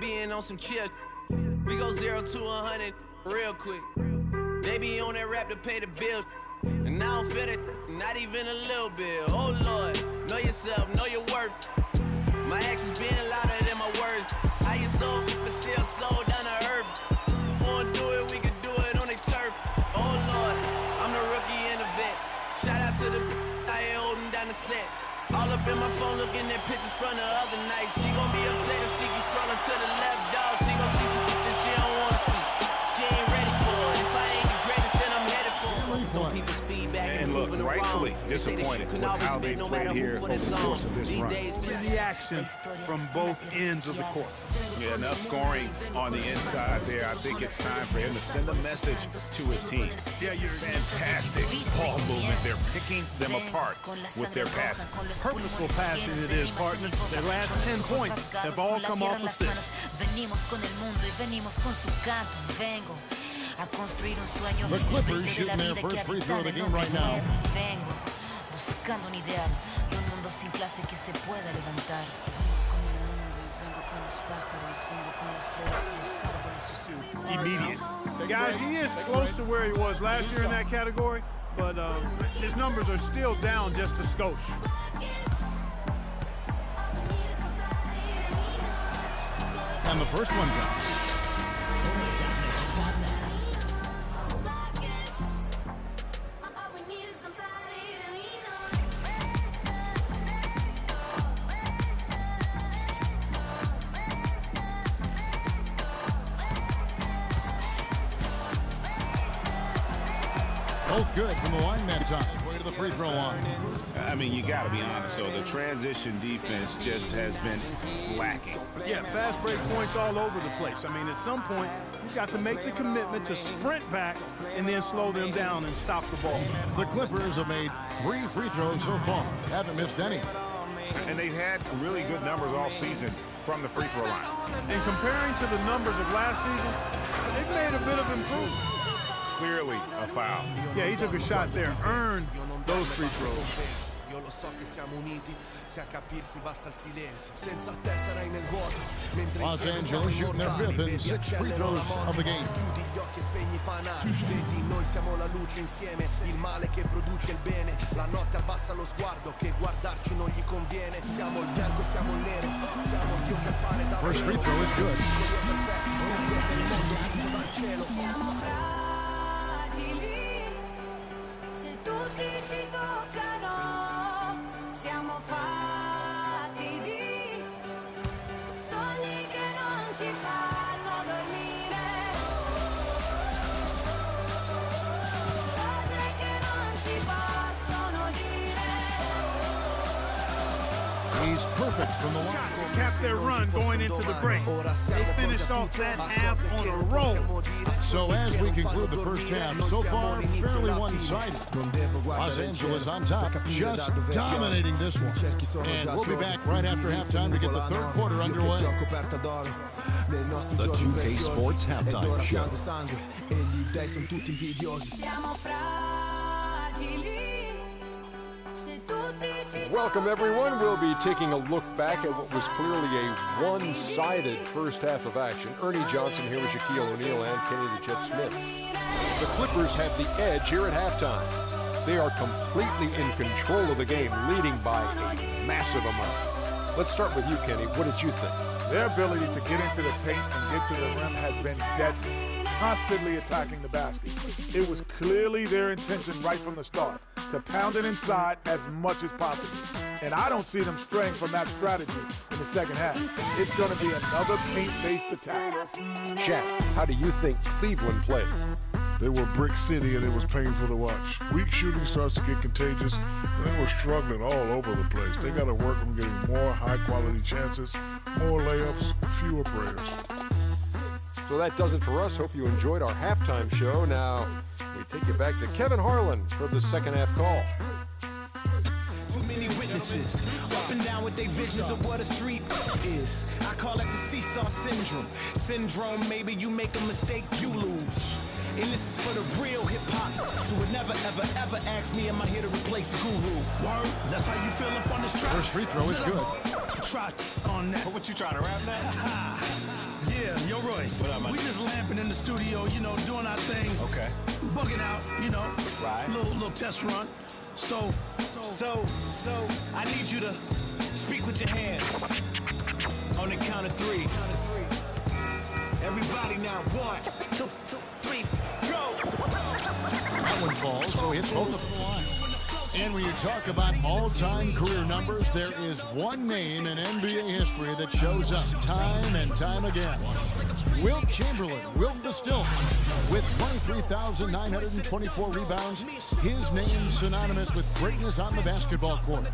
Being on some chill, we go 0 to 100 real quick. They be on that rap to pay the bills, and I don't feel that, not even a little bit. Oh Lord, know yourself, know your worth. My actions being louder than my words. I get so, but still so down to earth. Wanna do it, we could do it on the turf. Oh Lord, I'm the rookie in the vet. Shout out to the I ain't holding down the set. All up in my phone looking at pictures from the other night. She gon' be upset if she keep scrolling to the left, dog. She gon' see some that she don't wanna see. She ain't ready for it. If I ain't the greatest, then I'm headed for it. Some people's feedback and look, rightfully disappointed with how they played here over the course of this run. The action from both ends of the court. Yeah, enough scoring on the inside there. I think it's time for him to send a message to his team. Yeah, you're fantastic ball movement. They're picking them apart with their passing. Purposeful passing it is, partner. Their last 10 points have all come off assists. The Clippers shooting their first free throw of the game right now. Immediate. Guys, he is close to where he was last year in that category, but his numbers are still down just a skosh. And the first one comes. Both good from the line that time. Way to the free throw line. I mean, you got to be honest, so the transition defense just has been lacking. Yeah, fast break points all over the place. I mean, at some point, you've got to make the commitment to sprint back and then slow them down and stop the ball. The Clippers have made 3 free throws so far. Haven't missed any. And they've had really good numbers all season from the free throw line. And comparing to the numbers of last season, they've made a bit of improvement. Clearly a foul. Yeah, he took a shot there, earned those free throws. Io lo so che siamo uniti, se a capirsi basta il silenzio. Senza te sarai nel vuoto. Los Angeles shooting their 5th and 6th free throws of the game. Chiudi gli occhi e spegni i fanali. Vedi, noi siamo la luce insieme, il male che produce il bene. La notte abbassa lo sguardo, che guardarci non gli conviene. Siamo il bianco, siamo il nero, siamo Dio che appare da First free throw is good. il mondo visto dal cielo. Siamo fragili, se tutti ci toccano, siamo fatti di sogni che non ci fanno dormire, cose che non si possono dire. He's perfect from the line. Capped their run going into the break. They finished off that half on a roll. So as we conclude the first half, so far fairly one-sided. Los Angeles on top, just dominating this one. And we'll be back right after halftime to get the third quarter underway. The 2K Sports Halftime Show. Siamo fragili. Welcome, everyone. We'll be taking a look back at what was clearly a one-sided first half of action. Ernie Johnson here with Shaquille O'Neal and Kenny the Jet Smith. The Clippers have the edge here at halftime. They are completely in control of the game, leading by a massive amount. Let's start with you, Kenny. What did you think? Their ability to get into the paint and get to the rim has been deadly, constantly attacking the basket. It was clearly their intention right from the start to pound it inside as much as possible. And I don't see them straying from that strategy in the second half. It's going to be another paint-based attack. Shaq, how do you think Cleveland played? They were brick city and it was painful to watch. Weak shooting starts to get contagious and they were struggling all over the place. They got to work on getting more high-quality chances, more layups, fewer prayers. So that does it for us. Hope you enjoyed our halftime show. Now, we take you back to Kevin Harlan for the second half call. many witnesses, up and down with their visions of what a street is. I call it the seesaw syndrome. Syndrome, maybe you make a mistake, you lose. And this is for the real hip-hop, so would never, ever, ever ask me, am I here to replace a guru? Word, that's how you feel up on this track. First free throw is good. Try on that. What you trying to rap now? Yeah, yo, Royce. What up, man? We just lamping in the studio, you know, doing our thing. Okay. Bugging out, you know. Right. Little test run. So, I need you to speak with your hands. On the count of 3. Everybody now, 1, 2, 3, go! That one falls, so he hits both of the line. And when you talk about all-time career numbers, there is one name in NBA history that shows up time and time again. Wilt Chamberlain, Wilt the Stilt, with 23,924 rebounds. His name synonymous with greatness on the basketball court.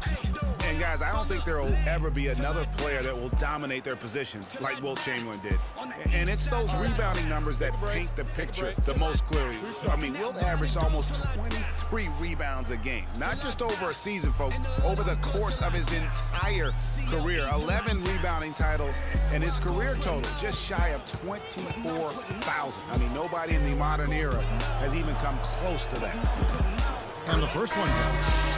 And guys, I don't think there will ever be another player that will dominate their position like Wilt Chamberlain did. And it's those rebounding numbers that paint the picture the most clearly. I mean, Wilt averaged almost 23 rebounds a game. Not just over a season, folks, over the course of his entire career. 11 rebounding titles, and his career total just shy of 24,000. I mean, nobody in the modern era has even come close to that. And the first one goes.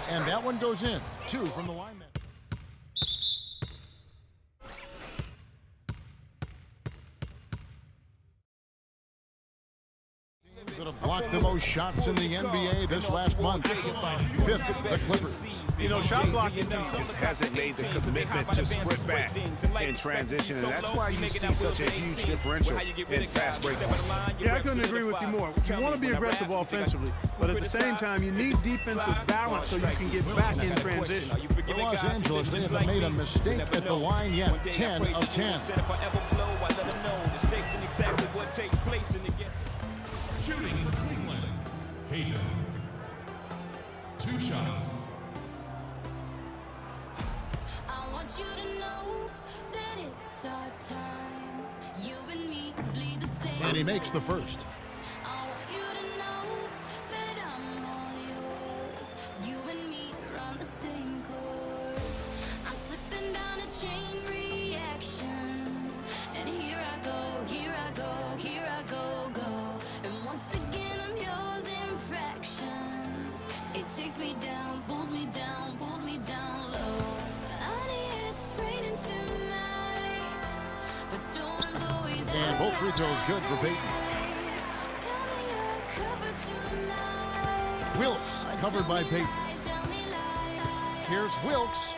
And that one goes in. 2 from the line then. Going to block the most shots in the NBA this last month. 5th, the Clippers. You know, shot blocking Just hasn't made the commitment to sprint back in transition, and that's why you see such a huge differential in fast break. Yeah, I couldn't agree with you more. You want to be aggressive offensively, but at the same time, you need defensive balance so you can get back in transition. For Los Angeles, they haven't made a mistake at the line yet. 10 of 10. Shooting in Cleveland, Payton. 2 shots. I want you to know that it's our time. You and me bleed the same. And he makes the first. I want you to know that I'm all yours. You and me run the same course. I'm slipping down a chain reaction. And here I go, here I go, here I go, go. And once again I'm yours in fractions. It takes me down, pulls me down low. Honey, it's raining tonight, but storms always And both free throws good for Payton. tell me you're covered tonight. Wilkes covered by Payton. Tell me lie. Here's Wilkes.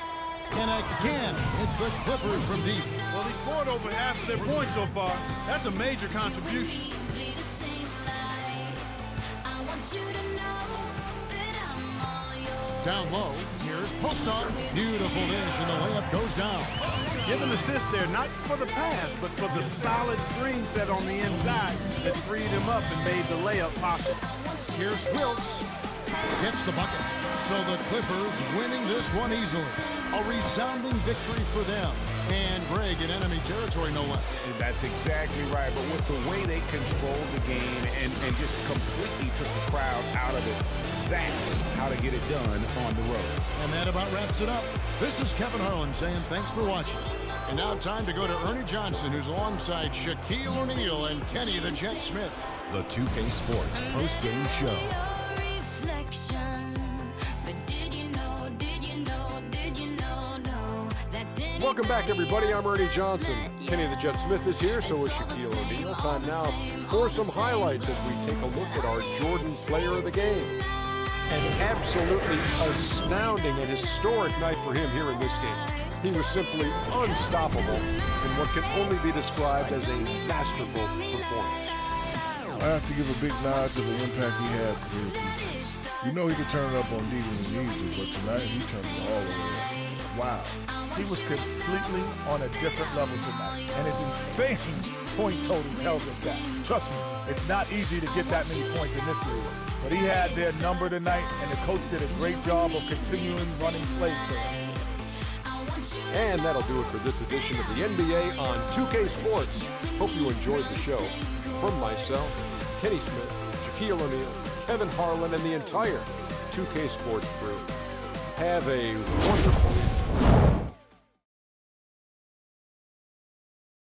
And again, it's the Clippers from deep. Well, he scored over half of their points so far. That's a major contribution. Bleed the same light. I want you to know that I'm all yours. Down low, here's Postar. Beautiful dish, and the layup goes down. Give an assist there, not for the pass, but for the solid screen set on the inside that freed him up and made the layup possible. Here's Wilkes. Gets the bucket. So the Clippers winning this one easily. A resounding victory for them. And Greg in enemy territory, no less. That's exactly right. But with the way they controlled the game and just completely took the crowd out of it, that's how to get it done on the road. And that about wraps it up. This is Kevin Harlan saying thanks for watching. And now time to go to Ernie Johnson, who's alongside Shaquille O'Neal and Kenny the Jet Smith. The 2K Sports post-game show. Your reflection. But did you know, no, that's anything. Welcome back, everybody. I'm Ernie Johnson. Kenny the Jet Smith is here, so is Shaquille O'Neal. Time now for some highlights as we take a look at our Jordan Player of the Game. An absolutely astounding and historic night for him here in this game. He was simply unstoppable in what can only be described as a masterful performance. I have to give a big nod to the impact he had for his defense. You know he could turn it up on defense when he needs to, but tonight he turned it all the way up. Wow. He was completely on a different level tonight. And his insane point total tells us that. Trust me, it's not easy to get that many points in this league. But he had their number tonight, and the coach did a great job of continuing running plays for him. And that'll do it for this edition of the NBA on 2K Sports. Hope you enjoyed the show. From myself, Kenny Smith, Shaquille O'Neal, Kevin Harlan, and the entire 2K Sports crew, have a wonderful